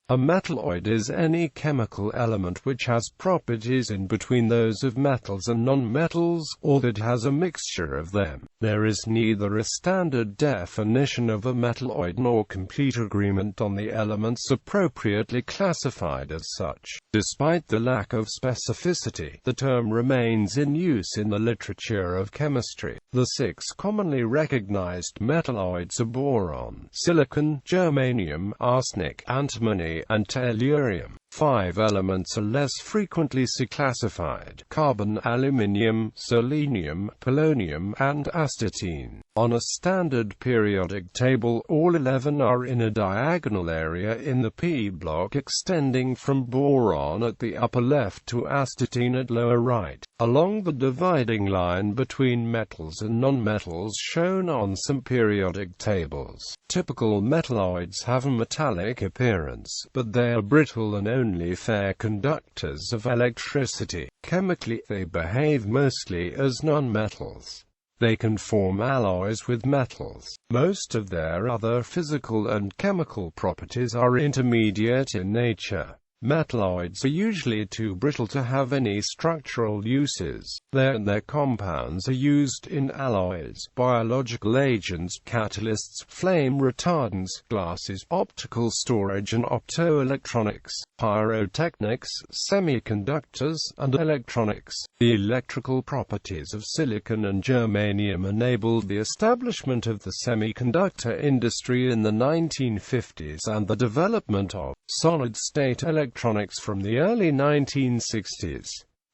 A metalloid is any chemical element which has properties in between those of metals and nonmetals, or that has a mixture of them. There is neither a standard definition of a metalloid nor complete agreement on the elements appropriately classified as such. Despite the lack of specificity, the term remains in use in the literature of chemistry. The 6 commonly recognized metalloids are boron, silicon, germanium, arsenic, antimony, and tellurium. 5 elements are less frequently classified: carbon, aluminium, selenium, polonium, and astatine. On a standard periodic table, all 11 are in a diagonal area in the p block extending from boron at the upper left to astatine at lower right, along the dividing line between metals and nonmetals shown on some periodic tables. Typical metalloids have a metallic appearance, but they are brittle and only fair conductors of electricity. Chemically, they behave mostly as nonmetals. They can form alloys with metals. Most of their other physical and chemical properties are intermediate in nature. Metalloids are usually too brittle to have any structural uses. Their compounds are used in alloys, biological agents, catalysts, flame retardants, glasses, optical storage and optoelectronics, pyrotechnics, semiconductors, and electronics. The electrical properties of silicon and germanium enabled the establishment of the semiconductor industry in the 1950s and the development of solid-state electronics from the early 1960s.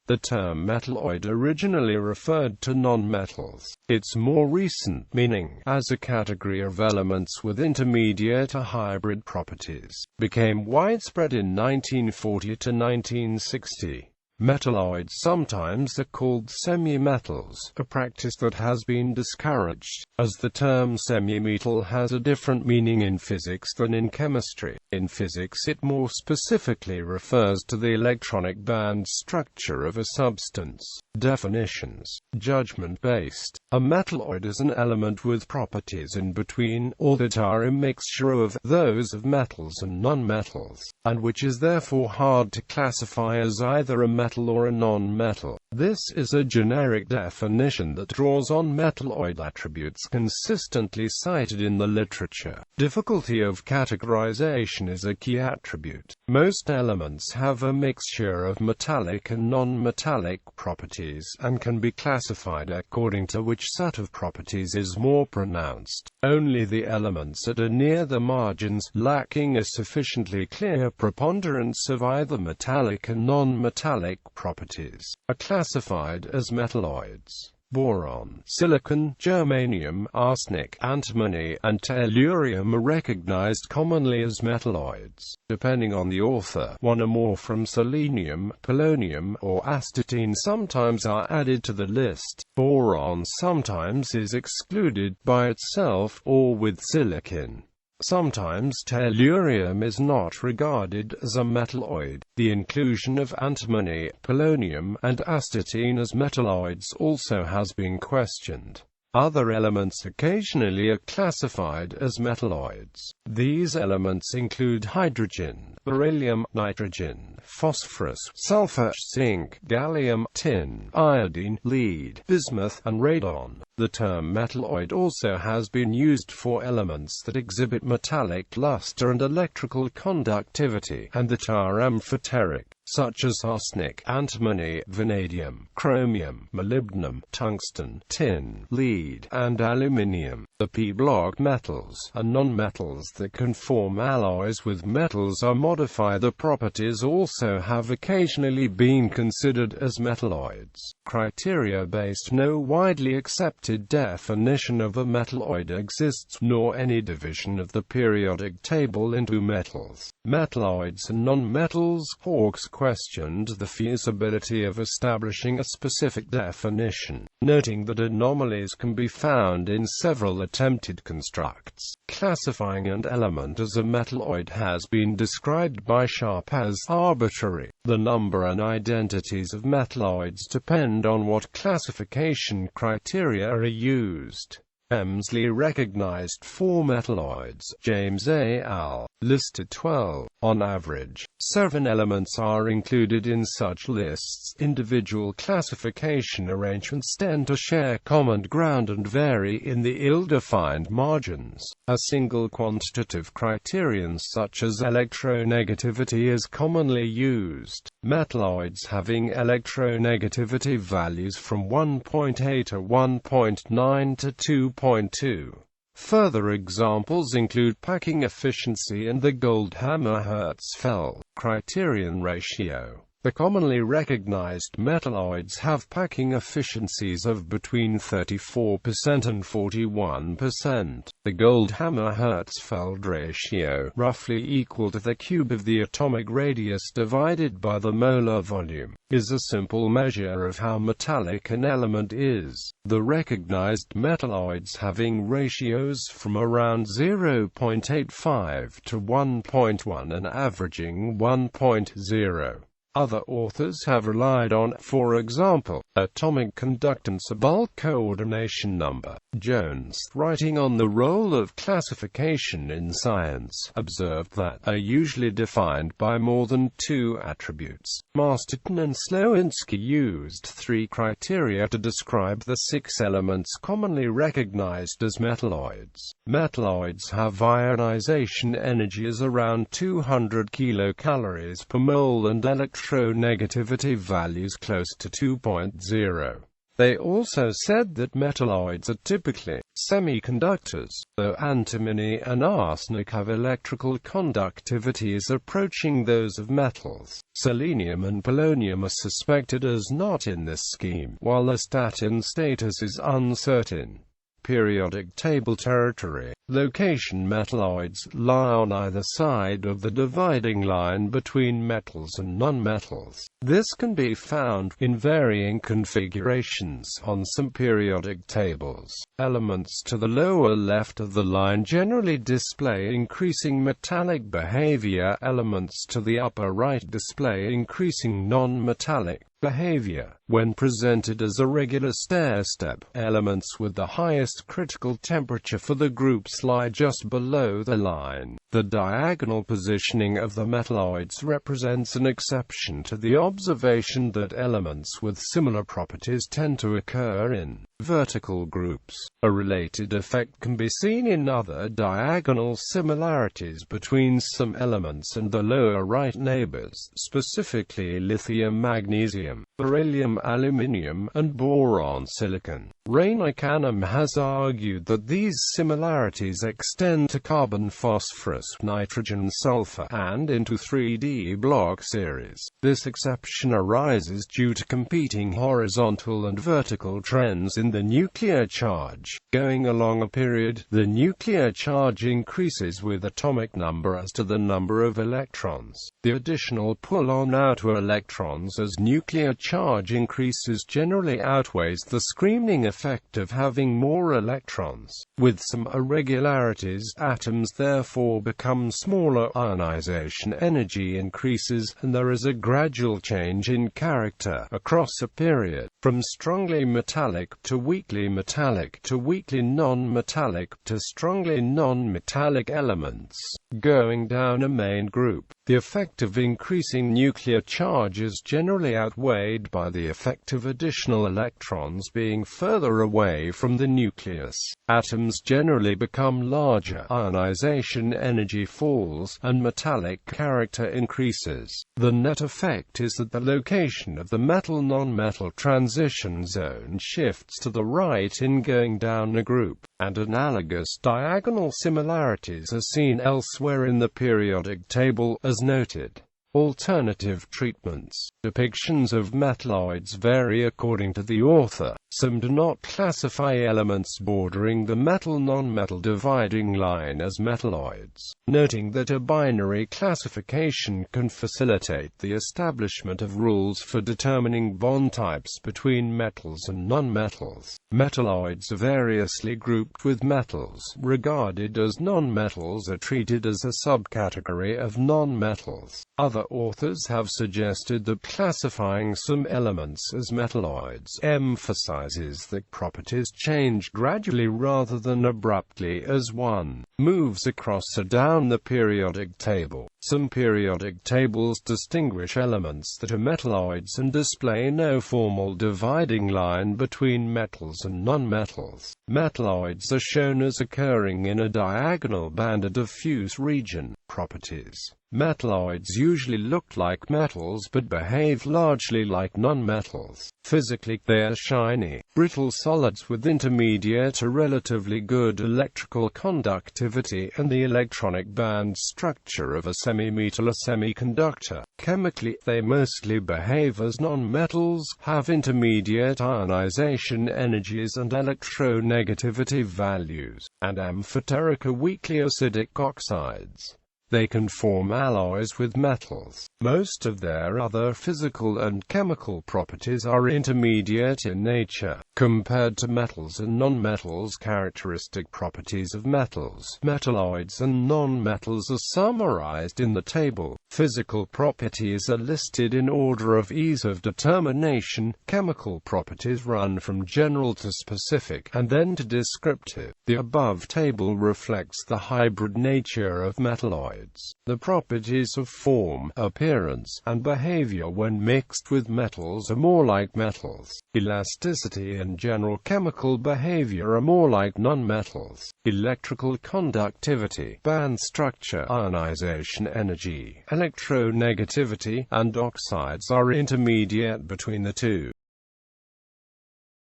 The term metalloid originally referred to nonmetals. Its more recent meaning, as a category of elements with intermediate or hybrid properties, became widespread in 1940 to 1960. Metalloids sometimes are called semi-metals, a practice that has been discouraged, as the term semi-metal has a different meaning in physics than in chemistry. In physics it more specifically refers to the electronic band structure of a substance. Definitions: judgment-based. A metalloid is an element with properties in between, or that are a mixture of, those of metals and nonmetals, and which is therefore hard to classify as either a metal or a non-metal. This is a generic definition that draws on metalloid attributes consistently cited in the literature. Difficulty of categorization is a key attribute. Most elements have a mixture of metallic and non-metallic properties, and can be classified according to which set of properties is more pronounced. Only the elements that are near the margins, lacking a sufficiently clear preponderance of either metallic and non-metallic properties, are classified as metalloids. Boron, silicon, germanium, arsenic, antimony, and tellurium are recognized commonly as metalloids. Depending on the author, one or more from selenium, polonium, or astatine sometimes are added to the list. Boron sometimes is excluded by itself, or with silicon. Sometimes tellurium is not regarded as a metalloid. The inclusion of antimony, polonium, and astatine as metalloids also has been questioned. Other elements occasionally are classified as metalloids. These elements include hydrogen, beryllium, nitrogen, phosphorus, sulfur, zinc, gallium, tin, iodine, lead, bismuth, and radon. The term metalloid also has been used for elements that exhibit metallic luster and electrical conductivity, and that are amphoteric, such as arsenic, antimony, vanadium, chromium, molybdenum, tungsten, tin, lead, and aluminium. The p-block metals and nonmetals that can form alloys with metals or modify the properties also have occasionally been considered as metalloids. Criteria-based. No widely accepted definition of a metalloid exists, nor any division of the periodic table into metals, metalloids and nonmetals. Hawkes questioned the feasibility of establishing a specific definition, noting that anomalies can be found in several attempted constructs. Classifying an element as a metalloid has been described by Sharp as arbitrary. The number and identities of metalloids depend on what classification criteria are used. Emsley recognized 4 metalloids. James et al. Listed 12. On average, 7 elements are included in such lists. Individual classification arrangements tend to share common ground and vary in the ill-defined margins. A single quantitative criterion such as electronegativity is commonly used. Metalloids having electronegativity values from 1.8 to 1.9 to 2.2. Further examples include packing efficiency and the Goldhammer-Hertzfeld criterion ratio. The commonly recognized metalloids have packing efficiencies of between 34% and 41%. The Goldhammer-Hertzfeld ratio, roughly equal to the cube of the atomic radius divided by the molar volume, is a simple measure of how metallic an element is. The recognized metalloids having ratios from around 0.85 to 1.1 and averaging 1.0. Other authors have relied on, for example, atomic conductance, a bulk coordination number. Jones, writing on the role of classification in science, observed that are usually defined by more than 2 attributes. Masterton and Slowinski used 3 criteria to describe the 6 elements commonly recognized as metalloids. Metalloids have ionization energies around 200 kilocalories per mole and electronegativity values close to 2.0. They also said that metalloids are typically semiconductors, though antimony and arsenic have electrical conductivities approaching those of metals. Selenium and polonium are suspected as not in this scheme, while the statin status is uncertain. Periodic table territory. Location. Metalloids lie on either side of the dividing line between metals and nonmetals. This can be found, in varying configurations, on some periodic tables. Elements to the lower left of the line generally display increasing metallic behavior. Elements to the upper right display increasing non-metallic behavior. When presented as a regular stair-step, elements with the highest critical temperature for the groups lie just below the line. The diagonal positioning of the metalloids represents an exception to the observation that elements with similar properties tend to occur in vertical groups. A related effect can be seen in other diagonal similarities between some elements and the lower right neighbors, specifically lithium, magnesium, beryllium, aluminium, and boron, silicon. Rainer Canham has argued that these similarities extend to carbon, phosphorus, nitrogen, sulfur, and into 3D block series. This exception arises due to competing horizontal and vertical trends in the nuclear charge. Going along a period, the nuclear charge increases with atomic number as to the number of electrons. The additional pull on outer electrons as nuclear charge increases generally outweighs the screening effect of having more electrons. With some irregularities, atoms therefore become smaller, ionization energy increases, and there is a gradual change in character across a period, from strongly metallic to weakly metallic to weakly non-metallic to strongly non-metallic elements. Going down a main group, the effect of increasing nuclear charge is generally outweighed by the effect of additional electrons being further away from the nucleus. Atoms generally become larger, ionization energy falls, and metallic character increases. The net effect is that the location of the metal-non-metal transition zone shifts to the right in going down a group, and analogous diagonal similarities are seen elsewhere in the periodic table, as noted. Alternative treatments. Depictions of metalloids vary according to the author. Some do not classify elements bordering the metal-non-metal dividing line as metalloids, noting that a binary classification can facilitate the establishment of rules for determining bond types between metals and nonmetals. Metalloids are variously grouped, with metals regarded as nonmetals are treated as a subcategory of nonmetals. Other authors have suggested that classifying some elements as metalloids emphasizes that properties change gradually rather than abruptly as one moves across or down the periodic table. Some periodic tables distinguish elements that are metalloids and display no formal dividing line between metals and nonmetals. Metalloids are shown as occurring in a diagonal band, a diffuse region. Properties: metalloids usually look like metals but behave largely like nonmetals. Physically, they are shiny, brittle solids with intermediate to relatively good electrical conductivity and the electronic band structure of a semi-metal or semiconductor. Chemically, they mostly behave as nonmetals, have intermediate ionization energies and electronegativity values, and amphoteric or weakly acidic oxides. They can form alloys with metals. Most of their other physical and chemical properties are intermediate in nature, compared to metals and nonmetals. Characteristic properties of metals, metalloids and nonmetals are summarized in the table. Physical properties are listed in order of ease of determination. Chemical properties run from general to specific, and then to descriptive. The above table reflects the hybrid nature of metalloids. The properties of form, appearance, and behavior when mixed with metals are more like metals. Elasticity and general chemical behavior are more like nonmetals. Electrical conductivity, band structure, ionization energy, electronegativity, and oxides are intermediate between the two.